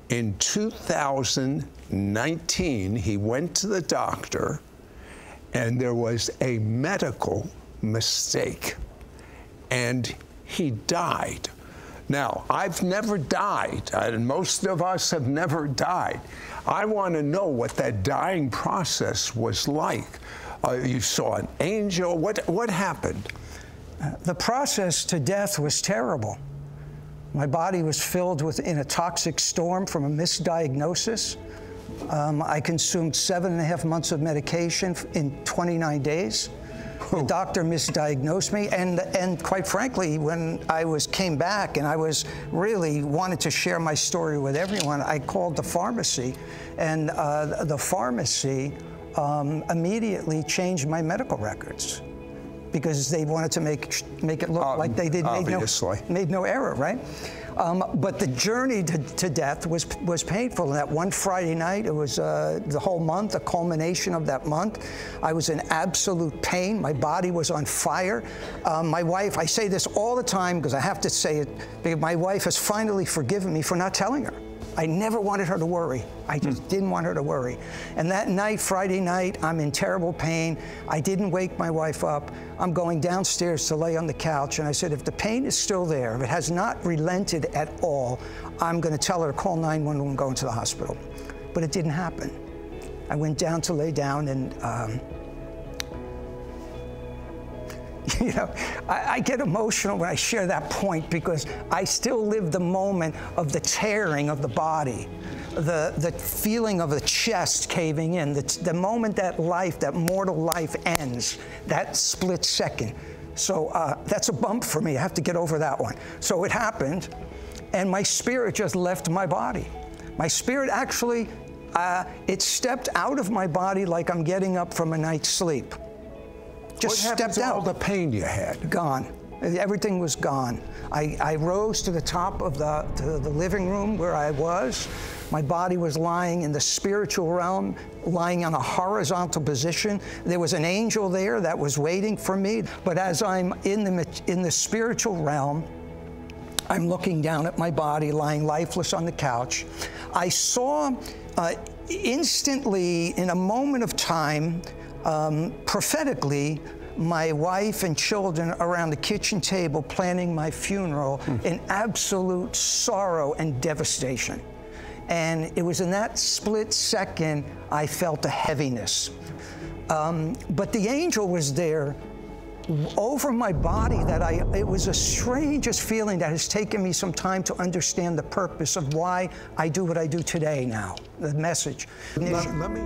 In 2019, he went to the doctor, and there was a medical mistake, and he died. Now, I've never died, and most of us have never died. I want to know what that dying process was like. You saw an angel. What happened? The process to death was terrible. My body was filled in a toxic storm from a misdiagnosis. I consumed 7.5 months of medication in 29 days. The doctor misdiagnosed me, and quite frankly, when I came back and I was really wanted to share my story with everyone, I called the pharmacy, and the pharmacy immediately changed my medical records because they wanted to make it look like they made no error, right? But the journey to death was painful. And that one Friday night, it was the whole month, a culmination of that month. I was in absolute pain. My body was on fire. My wife, I say this all the time because I have to say it, because my wife has finally forgiven me for not telling her. I never wanted her to worry. I just didn't want her to worry. And that night, Friday night, I'm in terrible pain. I didn't wake my wife up. I'm going downstairs to lay on the couch, and I said, if the pain is still there, if it has not relented at all, I'm going to tell her to call 911 and go into the hospital. But it didn't happen. I went down to lay down, and you know, I get emotional when I share that point because I still live the moment of the tearing of the body, the feeling of the chest caving in, the moment that mortal life ends, that split second. So that's a bump for me. I have to get over that one. So it happened, and my spirit just left my body. My spirit actually, it stepped out of my body like I'm getting up from a night's sleep. Just stepped out. All the pain you had? Gone. Everything was gone. I rose to the top of the living room where I was. My body was lying in the spiritual realm, lying on a horizontal position. There was an angel there that was waiting for me. But as I'm in the spiritual realm, I'm looking down at my body, lying lifeless on the couch. I saw instantly, in a moment of time, prophetically, my wife and children around the kitchen table planning my funeral in absolute sorrow and devastation. And it was in that split second I felt a heaviness. But the angel was there over my body it was the strangest feeling that has taken me some time to understand the purpose of why I do what I do today now, the message. Let me